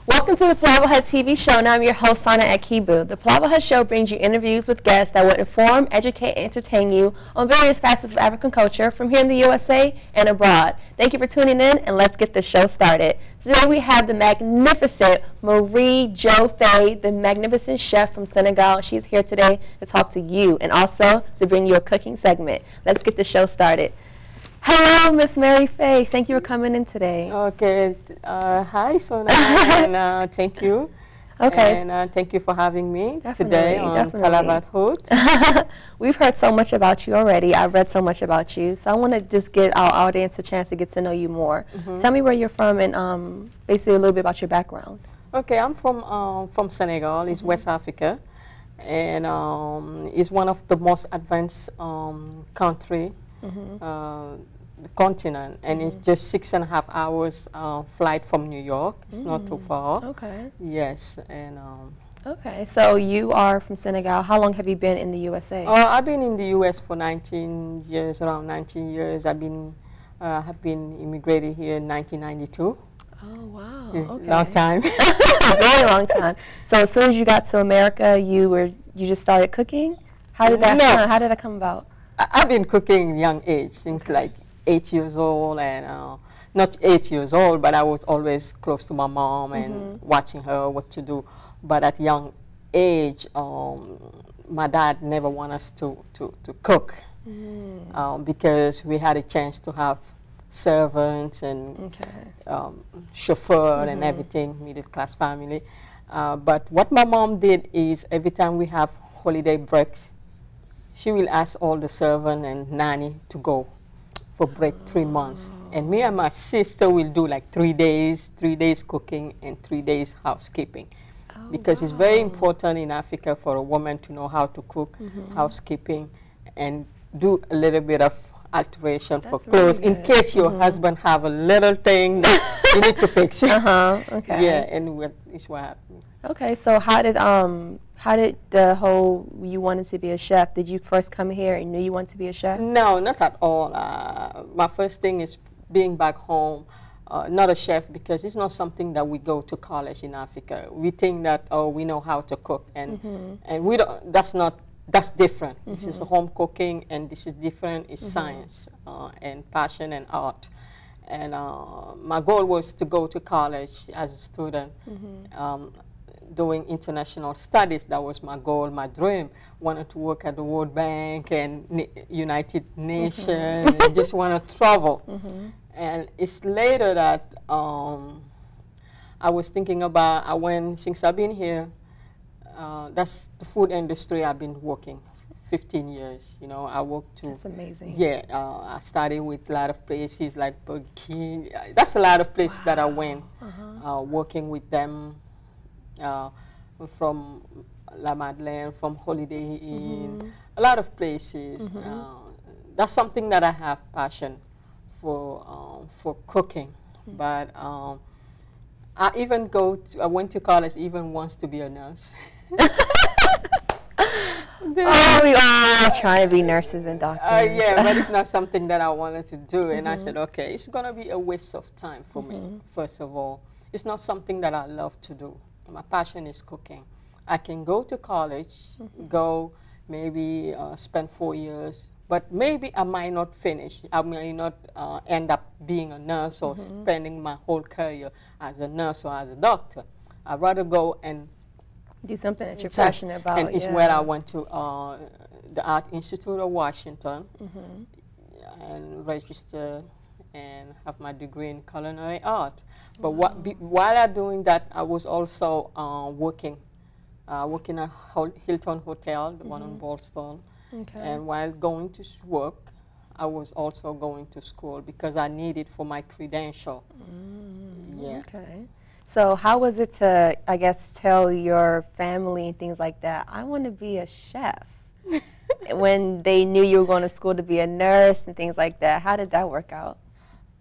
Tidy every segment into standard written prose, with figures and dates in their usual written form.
Welcome to the PalavaHut TV show, and I'm your host, Sana Akibu. The PalavaHut Show brings you interviews with guests that will inform, educate, and entertain you on various facets of African culture from here in the USA and abroad. Thank you for tuning in, and let's get the show started. Today we have the magnificent Marie Jo Faye, the magnificent chef from Senegal. She's here today to talk to you and also to bring you a cooking segment. Let's get the show started. Hello, Miss Mary Faye. Thank you for coming in today. Okay. Hi, Sona, and thank you. Okay. And thank you for having me Definitely, today on PalavaHut. We've heard so much about you already. I've read so much about you. So I want to just give our audience a chance to get to know you more. Tell me where you're from and basically a little bit about your background. Okay, I'm from Senegal. It's West Africa. And it's one of the most advanced country the continent, and it's just 6.5 hours flight from New York. It's not too far. Okay. Yes, and okay, so you are from Senegal. How long have you been in the USA? I've been in the US for 19 years, around 19 years. I've been have been immigrated here in 1992. Oh wow! Okay. Long time. Very long time. So as soon as you got to America, you just started cooking. How did that How did that come about? I've been cooking young age, since like 8 years old, and not 8 years old, but I was always close to my mom and watching her what to do. But at young age, my dad never wanted us to cook because we had a chance to have servants and chauffeur and everything, middle class family. But what my mom did is every time we have holiday breaks, she will ask all the servant and nanny to go for break 3 months. And me and my sister will do like 3 days cooking and 3 days housekeeping. Because it's very important in Africa for a woman to know how to cook, housekeeping, and do a little bit of alteration for clothes in case your husband have a little thing that you need to fix. Okay. Yeah, and it's what happened. Okay, so how did the whole, you wanted to be a chef, did you first come here and knew you wanted to be a chef? No, not at all. My first thing is being back home, not a chef, because it's not something that we go to college in Africa. We think that, oh, we know how to cook, and we don't, that's different. This is home cooking, and this is different. It's science and passion and art. And my goal was to go to college as a student, doing international studies. That was my goal, my dream. Wanted to work at the World Bank and United Nations, and just want to travel. And it's later that I was thinking about, since I've been here, that's the food industry I've been working 15 years. You know, I worked to... That's amazing. Yeah, I started with a lot of places like Burger King. That's a lot of places that I went, working with them. From La Madeleine, from Holiday Inn, a lot of places. That's something that I have passion for cooking. But I went to college even once to be a nurse. Oh, we all trying to be nurses and doctors. Yeah, but it's not something that I wanted to do. And I said, okay, it's going to be a waste of time for me, first of all. It's not something that I love to do. My passion is cooking. I can go to college, go maybe spend 4 years, but maybe I might not finish. I may not end up being a nurse or spending my whole career as a nurse or as a doctor. I'd rather go and do something that you're passionate about. And it's where I went to the Art Institute of Washington and register and have my degree in culinary art. But while I'm doing that, I was also working at Hilton Hotel, the one on Ballstone. And while going to work, I was also going to school because I needed for my credential. Okay. So how was it to, I guess, tell your family and things like that, I want to be a chef? When they knew you were going to school to be a nurse and things like that, how did that work out?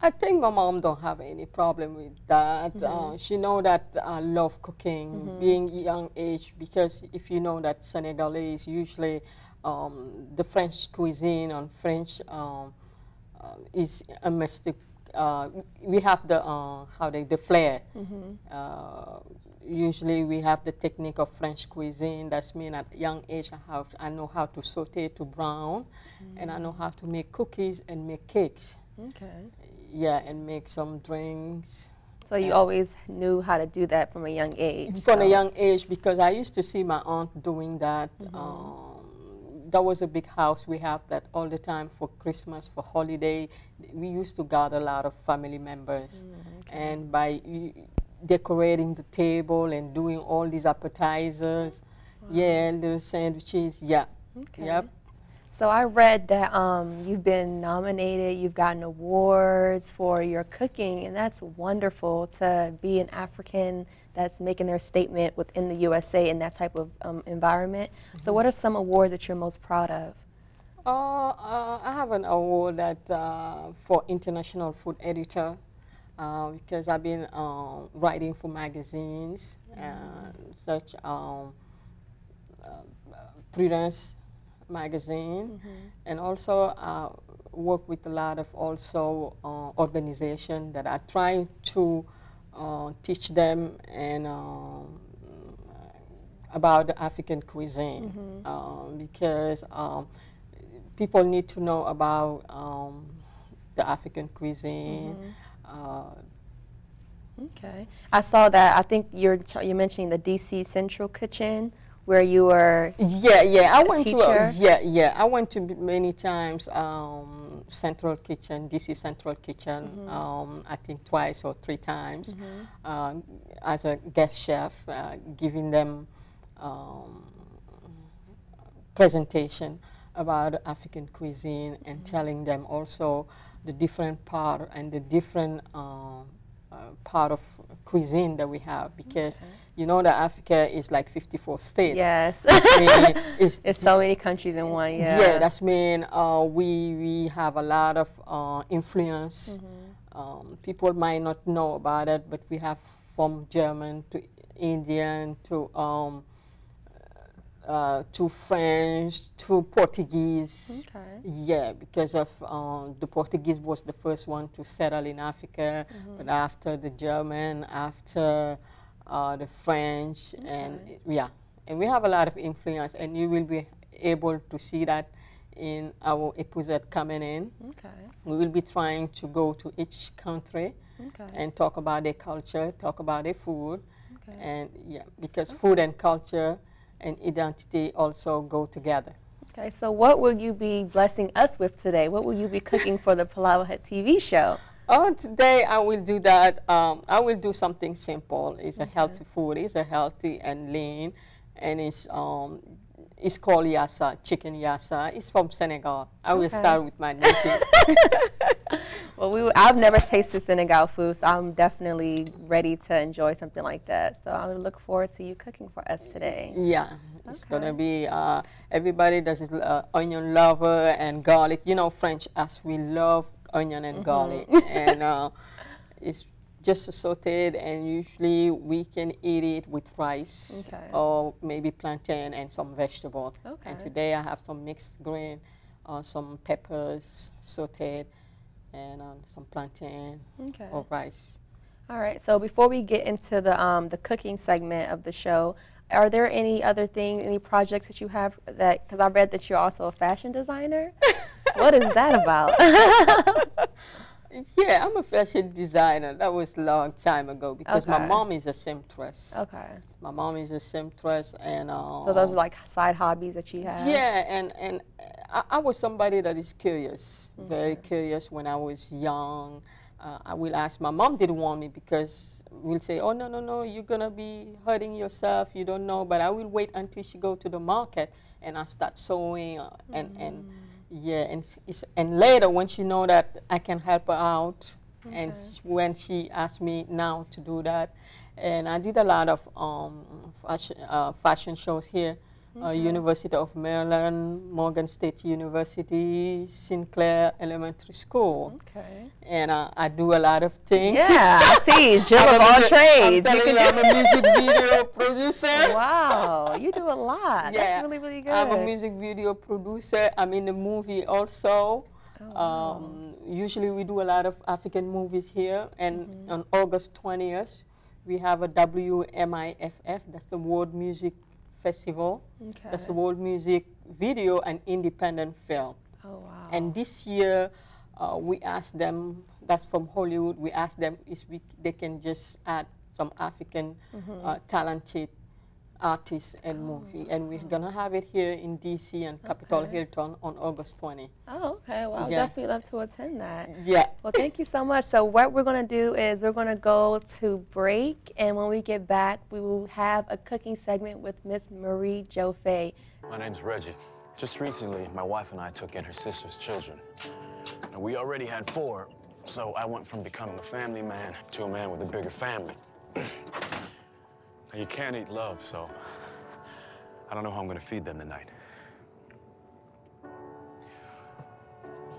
I think my mom don't have any problem with that. She know that I love cooking, being young age, because if you know that Senegalese usually the French cuisine and French is a we have the the flair. Mm-hmm. Usually we have the technique of French cuisine. That's mean at young age I know how to saute to brown, and I know how to make cookies and make cakes. Okay. Yeah, and make some drinks. So you always knew how to do that from a young age? From a young age, because I used to see my aunt doing that. That was a big house. We have that all the time for Christmas, for holiday. We used to gather a lot of family members. And by decorating the table and doing all these appetizers, yeah, little sandwiches, yeah. Okay. Yep. So I read that you've been nominated, you've gotten awards for your cooking, and that's wonderful to be an African that's making their statement within the USA in that type of environment. So what are some awards that you're most proud of? I have an award that for International Food Editor, because I've been writing for magazines, such Prudence magazine, and also work with a lot of also organizations that are trying to teach them and about the African cuisine, because people need to know about the African cuisine. Okay, I saw that. I think you're mentioning the DC Central Kitchen, where you were I went teacher. to I went to many times Central Kitchen, DC Central Kitchen, I think twice or 3 times as a guest chef, giving them presentation about African cuisine and telling them also the different part and the different part of cuisine that we have, because you know that Africa is like 54 states. Yes. It's so many countries in one, yeah, that's mean we have a lot of influence. People might not know about it, but we have from German to Indian to French to Portuguese. Okay. Yeah, because of the Portuguese was the first one to settle in Africa, but after the German, after the French, and and we have a lot of influence, and you will be able to see that in our episode coming in. Okay. We will be trying to go to each country and talk about their culture, talk about their food, and because food and culture and identity also go together. Okay, so what will you be blessing us with today? What will you be cooking for the PalavaHut TV show? Oh, today I will do that. I will do something simple. It's a healthy food. It's a healthy and lean, and it's called yassa, chicken yassa. It's from Senegal. I will start with my native. Well, I've never tasted Senegal food, so I'm definitely ready to enjoy something like that. So I would look forward to you cooking for us today. Yeah, it's gonna be everybody that is onion lover and garlic. You know, French as we love onion and garlic, and it's just sauteed, and usually we can eat it with rice or maybe plantain and some vegetable. And today I have some mixed green, some peppers sauteed, and some plantain or rice. All right. So before we get into the cooking segment of the show, are there any other things, any projects that you have that? Because I read that you're also a fashion designer. What is that about? Yeah, I'm a fashion designer. That was a long time ago because my mom is a seamstress. Okay. My mom is a seamstress, and so those are like side hobbies that you have. Yeah, and I was somebody that is curious, very curious when I was young. I will ask. My mom didn't want me because we'll say, "Oh no, you're gonna be hurting yourself. You don't know." But I will wait until she go to the market and I start sewing Yeah, and later when she know that I can help her out, and when she asked me now to do that, and I did a lot of fashion shows here, University of Maryland, Morgan State University, Sinclair Elementary School. Okay. And I do a lot of things. Yeah, I see, Jill of all trades. I'm a music video producer. Wow, you do a lot. Yeah, that's really good. I'm a music video producer. I'm in the movie also. usually we do a lot of African movies here, and on August 20th, we have a WMIFF, that's the World Music Festival. Okay. That's the World Music Video and Independent Film. Oh, wow. And this year, we asked them, that's from Hollywood, we asked them if they can just add some African talented artists and movie, and we're gonna have it here in DC and Capitol Hilton on August 20. Oh, okay. Well, I'll definitely love to attend that. Yeah. Well, thank you so much. So what we're gonna do is we're gonna go to break, and when we get back, we will have a cooking segment with Miss Marie Joffe. My name's Reggie. Just recently, my wife and I took in her sister's children. Now, we already had 4, so I went from becoming a family man to a man with a bigger family. Now, you can't eat love, so I don't know how I'm gonna feed them tonight.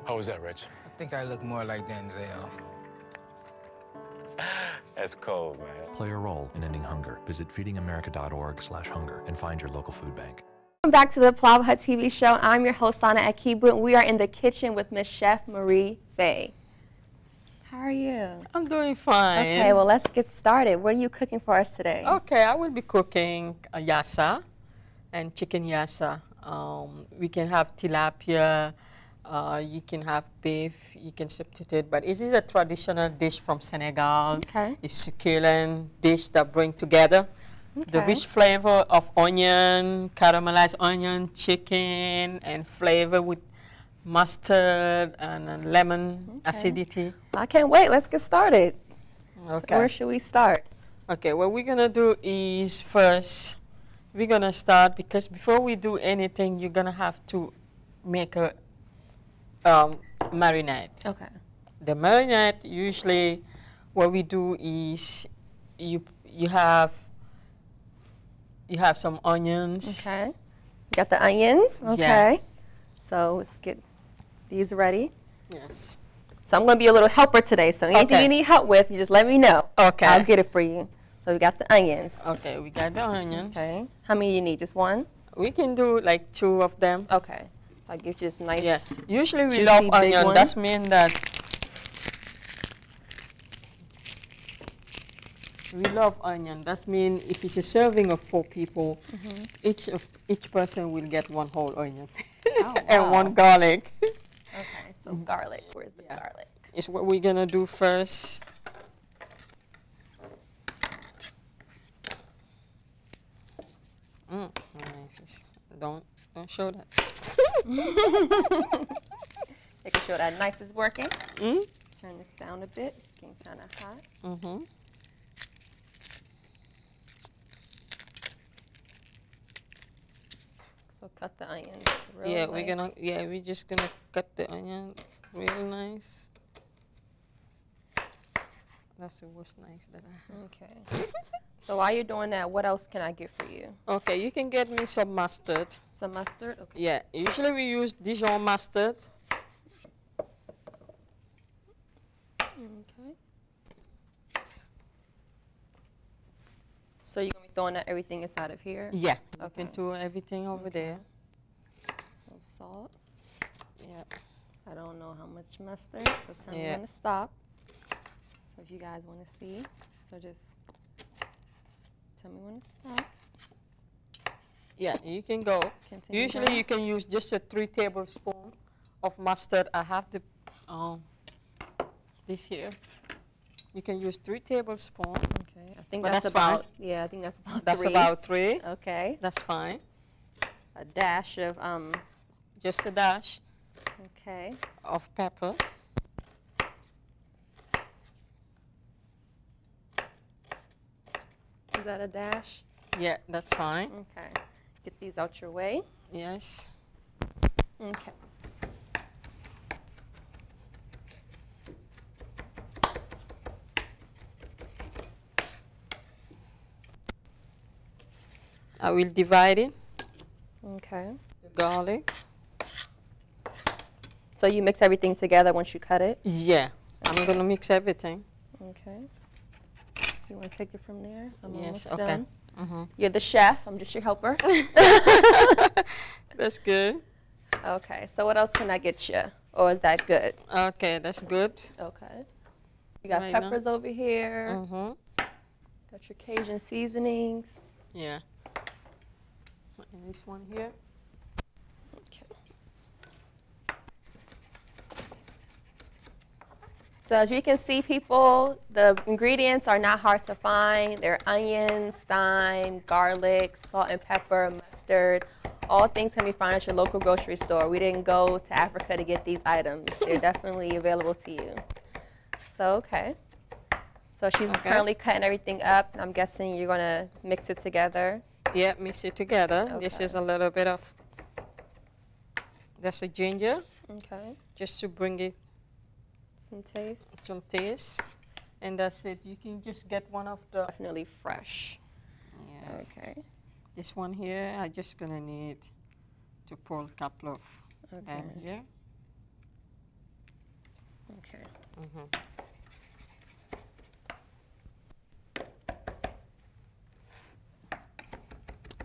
How was that, Rich? I think I look more like Denzel. That's cold, man. Play a role in ending hunger. Visit feedingamerica.org/hunger and find your local food bank. Welcome back to the PalavaHut TV show. I'm your host, Sana Akibu, and we are in the kitchen with Miss Chef Marie Joffe. How are you? I'm doing fine. Okay, well, let's get started. What are you cooking for us today? Okay, I will be cooking yassa and chicken yassa. We can have tilapia, you can have beef, you can substitute, but it is a traditional dish from Senegal. Okay. It's succulent dish that bring together the rich flavor of onion, caramelized onion, chicken, and flavor with mustard and lemon acidity. I can't wait. Let's get started. Okay. So where should we start? Okay, what we're going to do is first, we're going to start, because before we do anything, you're going to have to make a marinade. Okay. The marinade, usually what we do is you have some onions. Okay. Got the onions? Okay. Yeah. So let's get these ready. Yes. So I'm going to be a little helper today. So anything you need help with, you just let me know. Okay. I'll get it for you. So we got the onions. Okay, we got the onions. Okay. How many you need? Just one? We can do like 2 of them. Okay. I'll give you this nice. Yeah. Usually we love onion. That means that we love onion. That means if it's a serving of 4 people, each person will get 1 whole onion. Oh, wow. And 1 garlic. Okay, so garlic. Where's the garlic? It's what we're gonna do first. Don't show that. Making sure that knife is working. Turn this down a bit. It's getting kind of hot. So cut the onions real nice. We're just gonna cut the onion real nice. That's the worst knife that I have. Okay. So while you're doing that, what else can I get for you? Okay, you can get me some mustard. Some mustard? Okay. Yeah, usually we use Dijon mustard. Okay. So you're going to be throwing everything inside of here? Yeah, you can throw everything over there. So salt. Yeah. I don't know how much mustard, so tell me when to stop. So if you guys want to see, so just tell me when to stop. Yeah, you can go. Continue Usually going. you can use just a 3 tablespoons of mustard. I have the this here. You can use 3 tablespoons. Okay, I think that's about fine. Yeah, I think that's about 3. That's about 3. Okay. That's fine. A dash of just a dash. Okay. Of pepper. Is that a dash? Yeah, that's fine. Okay. Get these out your way. Yes. Okay. I will divide it. Okay. The garlic. So you mix everything together once you cut it? Yeah. I'm going to mix everything. Okay. You want to take it from there? I'm yes, okay. Done. You're the chef. I'm just your helper. That's good. Okay. So what else can I get you? Or is that good? Okay, that's good. Okay. You got Right peppers over here. Mm-hmm. Got your Cajun seasonings. Yeah. And this one here. Okay. So as you can see, people, the ingredients are not hard to find. They're onions, thyme, garlic, salt and pepper, mustard. All things can be found at your local grocery store. We didn't go to Africa to get these items. They're definitely available to you. So, okay. So she's currently cutting everything up. I'm guessing you're going to mix it together. Yeah, mix it together. Okay. This is a little bit of, that's a ginger. Okay. Just to bring it Some taste. some taste. And that's it. You can just get one of the, Definitely fresh. yes. Okay. This one here, I just gonna need to pull a couple of them here. Okay. Mm-hmm.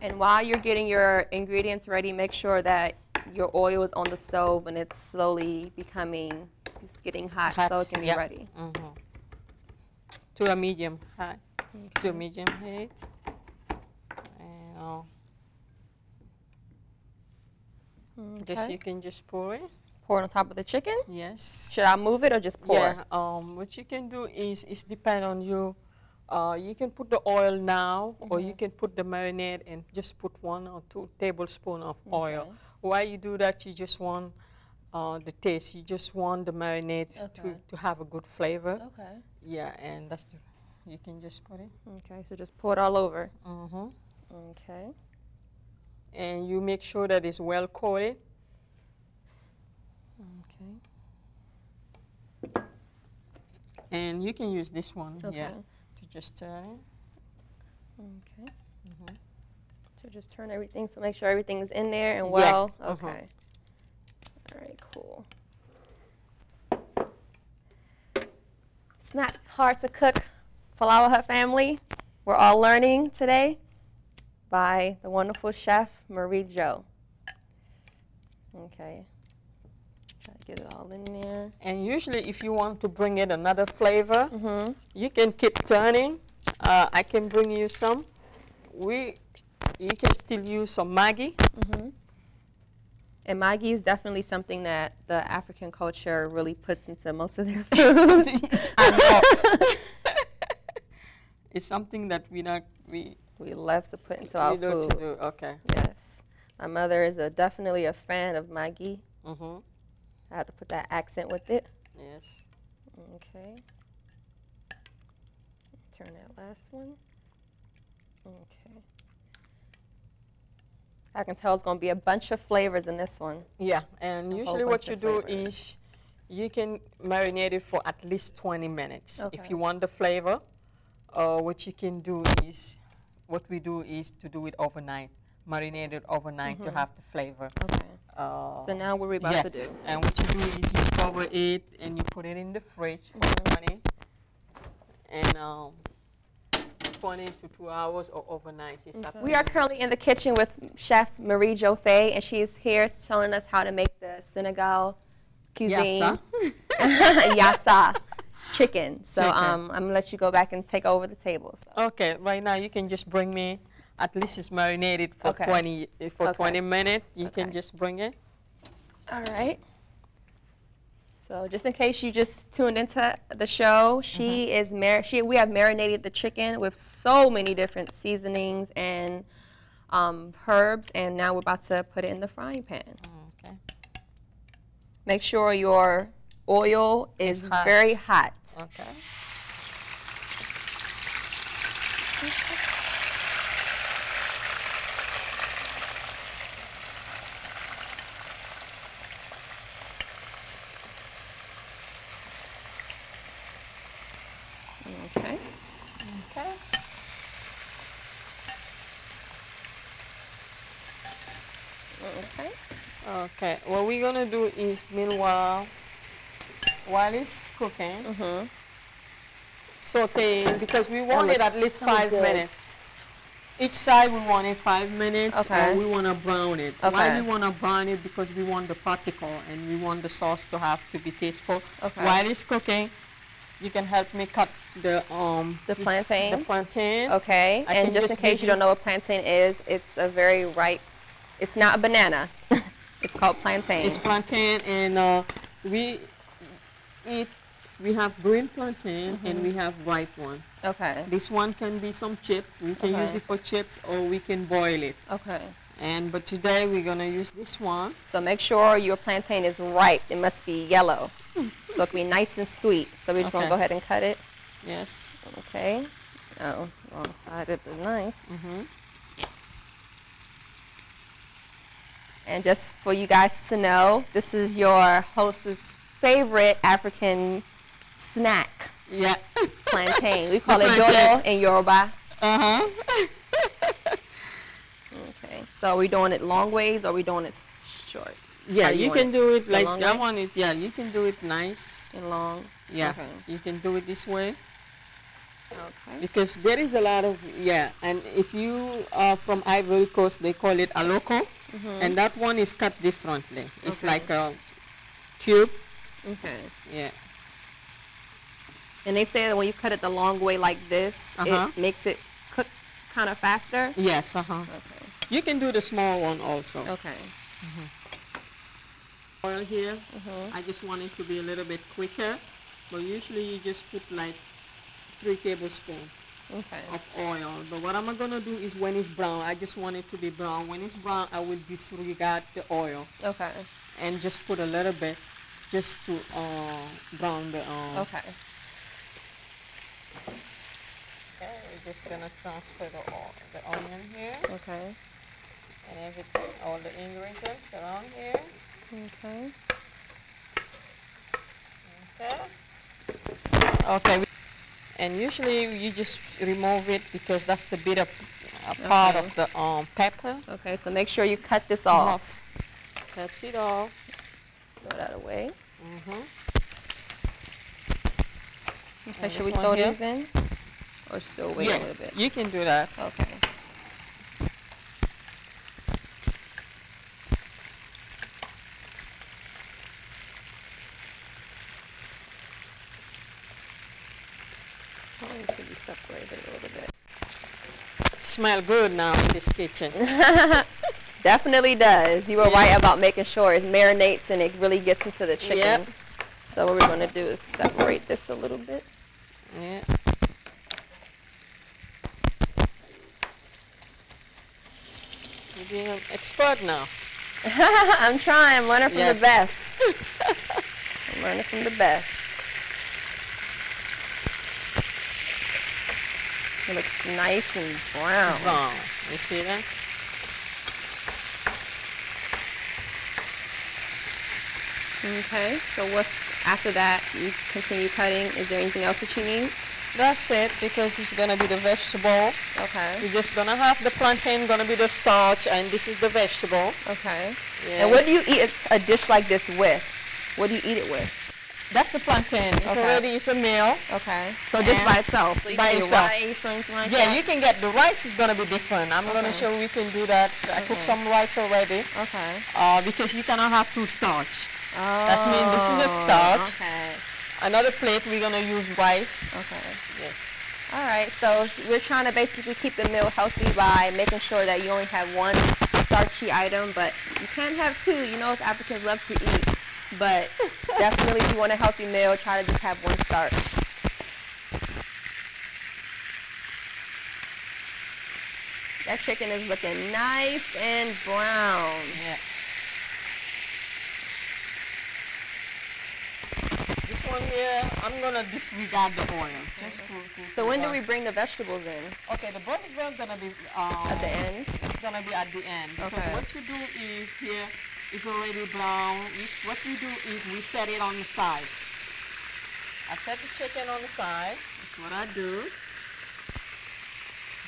And while you're getting your ingredients ready, make sure that your oil is on the stove and it's slowly becoming, it's getting hot, so it can be ready. Mm-hmm. To a medium high, to a medium heat. And just you can just pour it. Pour it on top of the chicken? Yes. Should I move it or just pour? Yeah. What you can do is depend on you. You can put the oil now, or you can put the marinade and just put 1 or 2 tablespoons of oil. Why you do that? You just want the taste. You just want the marinade to have a good flavor. Okay. Yeah, and that's the, you can just put it. Okay, so just pour it all over. Mm-hmm. Okay. And you make sure that it's well coated. Okay. And you can use this one here Okay. to just turn it. Okay. So just turn everything, so make sure everything is in there and well. Yeah. Okay. All right, cool. It's not hard to cook, PalavaHut family. We're all learning today by the wonderful chef Marie Jo. Okay. Try to get it all in there. And usually if you want to bring it another flavor, you can keep turning. I can bring you some. You can still use some Maggi. And Maggi is definitely something that the African culture really puts into most of their food. I know. It's something that we love to put into our we know food. to do. Okay. Yes. My mother is definitely a fan of Maggi. Mm-hmm. I have to put that accent with it. Yes. Okay. Turn that last one. Okay. I can tell it's going to be a bunch of flavors in this one. Yeah, and usually what you do is you can marinate it for at least 20 minutes. Okay. If you want the flavor, what you can do is, what we do is to do it overnight, marinate it overnight to have the flavor. Okay. So now what we're about to do. And what you do is you cover it and you put it in the fridge for 20 and 20 to 2 hours or overnight. We are currently in the kitchen with Chef Marie Jo Faye, and she's here telling us how to make the Senegal cuisine. Yassa. Yassa chicken. So I'm going to let you go back and take over the table. So. Okay, right now you can just bring me, at least it's marinated for 20 minutes. You can just bring it. All right. So just in case you just tuned into the show, we have marinated the chicken with so many different seasonings and herbs, and now we're about to put it in the frying pan. Okay. Make sure your oil is very hot. Okay. Okay. Okay. Okay. Okay. What we're gonna do is, meanwhile, while it's cooking, sauteing, because we want it at least 5 minutes. Each side we want it 5 minutes, Okay. or we want to brown it. Okay. Why we want to brown it? Because we want the particle and we want the sauce to have to be tasteful. Okay. While it's cooking, you can help me cut the plantain? The plantain. Okay, I and can just in just case give you don't know what plantain is, it's a very ripe, it's not a banana. It's called plantain. It's plantain, and we have green plantain and we have ripe one. Okay, This one can be some chip. We can use Okay. it for chips, or we can boil it. okay. But today we're gonna use this one. So make sure your plantain is ripe. It must be yellow. So it can be nice and sweet. So we're just going to Okay. go ahead and cut it. Yes. Okay. Oh, wrong side of the knife. And just for you guys to know, this is your host's favorite African snack, Yeah. plantain. We call it Plantain. dodo in Yoruba. Uh-huh. Okay. So are we doing it long ways or are we doing it short? Yeah, How you you want can it? do it The like long I way? want it. Yeah, you can do it nice. And long? Yeah, Okay. you can do it this way Okay. because there is a lot of And if you are from Ivory Coast, they call it aloko, and that one is cut differently. It's Okay. like a cube. Okay. Yeah. And they say that when you cut it the long way like this, Uh-huh. it makes it cook kind of faster? Yes. Okay. You can do the small one also. Okay. Oil here. I just want it to be a little bit quicker, but usually you just put like 3 tablespoons Okay. of oil. But what I'm gonna do is when it's brown, I just want it to be brown. When it's brown, I will disregard the oil Okay. and just put a little bit just to brown the Okay. Okay, we're just gonna transfer the onion here Okay. and everything, all the ingredients around here. Okay. Okay. Okay. And usually you just remove it because that's the bitter part Okay. of the pepper. Okay, so make sure you cut this off. That's it all. Throw that away. Okay, And should this we one throw here? these in? Or still wait a little bit? You can do that. Okay. Oh, it should be separated a little bit. Smell good now in this kitchen. Definitely does. You were right about making sure it marinates and it really gets into the chicken. Yep. So what we're going to do is separate this a little bit. Yeah. You're being an expert now. I'm trying. I'm learning from Yes. the best. I'm learning from the best. It looks nice and brown. Brown. You see that? Okay, so what's after that? You continue cutting. Is there anything else that you need? That's it, because it's gonna be the vegetable. Okay. You're just gonna have the plantain, gonna be the starch, and this is the vegetable. Okay. Yes. And what do you eat a dish like this with? What do you eat it with? That's the plantain. It's Okay. already, it's a meal. Okay. So just And by itself. So you by can do itself. rice or anything like Yeah, that? you can get, the rice is gonna be different. I'm gonna Okay. show you we can do that. I cooked some rice already. Okay. Because you cannot have 2 starch. Oh. That's mean this is a starch. Okay. Another plate, we're gonna use rice. Okay. Yes. All right, so we're trying to basically keep the meal healthy by making sure that you only have one starchy item, but you can't have 2. You know, Africans love to eat, but definitely if you want a healthy meal, try to just have one starch. That chicken is looking nice and brown. Yeah. This one here, I'm gonna disregard the oil. Just to So when do we bring the vegetables in? Okay, the vegetable is gonna be At the end? It's gonna be at the end, because Okay. what you do is here is already brown. What we do is we set it on the side. I set the chicken on the side. That's what I do. You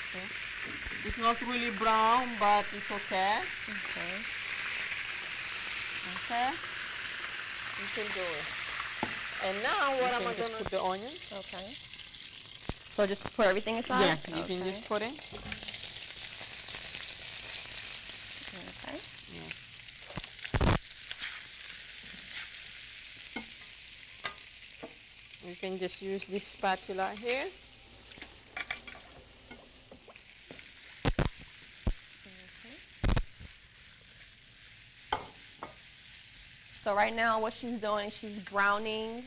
see? It's not really brown, but it's okay. Okay. Okay. You can do it. And now what am I just gonna- put the onion? Okay. So just put everything aside? Yeah, you can Okay. just put it. Yes. You can just use this spatula here. So right now what she's doing, she's browning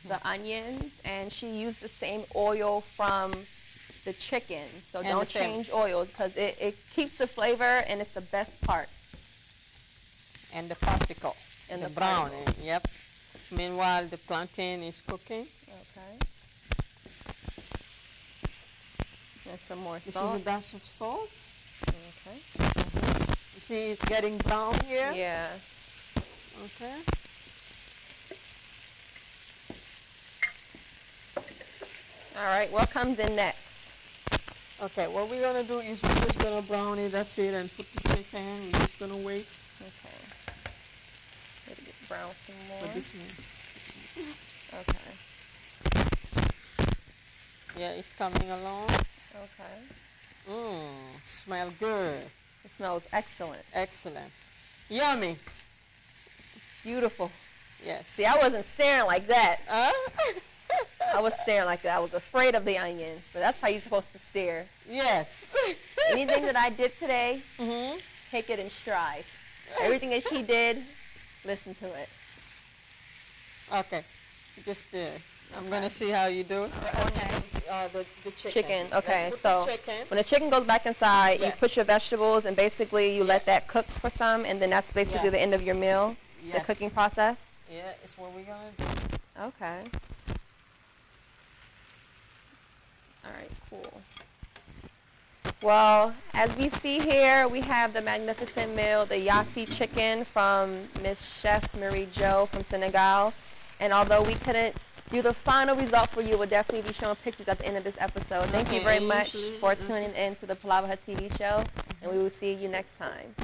the onions, and she used the same oil from the chicken. So don't change oils because it keeps the flavor and it's the best part. And the particle. And the brown. particle. Yep. Meanwhile, the plantain is cooking. Okay. And some more This salt. is a dash of salt. Okay. You see it's getting brown here? Yeah. Okay. All right, what comes in next? Okay, what we're going to do is we're just going to brown it, that's it, and put the chicken. We're just going to wait. Okay. Let it get brown some more. For this one. Okay. Yeah, it's coming along. Okay. Smell good. It smells excellent. Excellent. Yummy. Beautiful. Yes. See, I wasn't staring like that. Huh? I was staring like that. I was afraid of the onions, but that's how you're supposed to stare. Yes. Anything that I did today, take it in stride. Everything that she did, listen to it. Okay. Just I'm going to see how you do it. Okay. The chicken. Chicken. Okay. Let's put So the chicken. when the chicken goes back inside, you Yeah. put your vegetables, and basically you let that cook for some, and then that's basically Yeah. the end of your meal, the Yes. cooking process. Yeah, it's what we're going to do. Okay. All right, cool. Well, as we see here, we have the magnificent meal, the Yassi chicken from Miss Chef Marie Jo from Senegal. And although we couldn't do the final result for you, we'll definitely be showing pictures at the end of this episode. Thank you very much for tuning in to the PalavaHut TV show, and we will see you next time.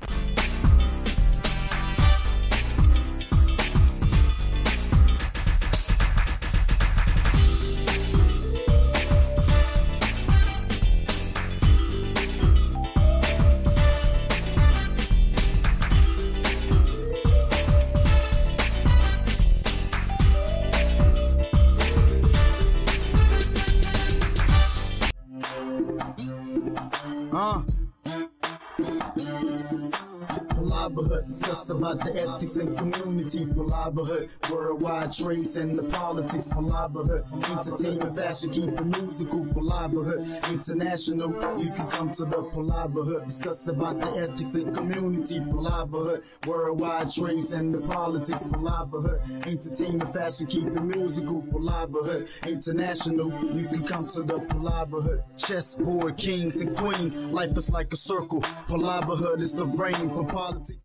PalavaHut, discuss about the ethics and community. PalavaHut, worldwide trace and the politics. PalavaHut, entertainment, fashion, keep it musical. PalavaHut, international. You can come to the PalavaHut, discuss about the ethics and community. PalavaHut, worldwide trace and the politics. PalavaHut, entertainment, fashion, keep it musical. PalavaHut, international. You can come to the PalavaHut. Chessboard, kings and queens. Life is like a circle. PalavaHut is the brain for politics.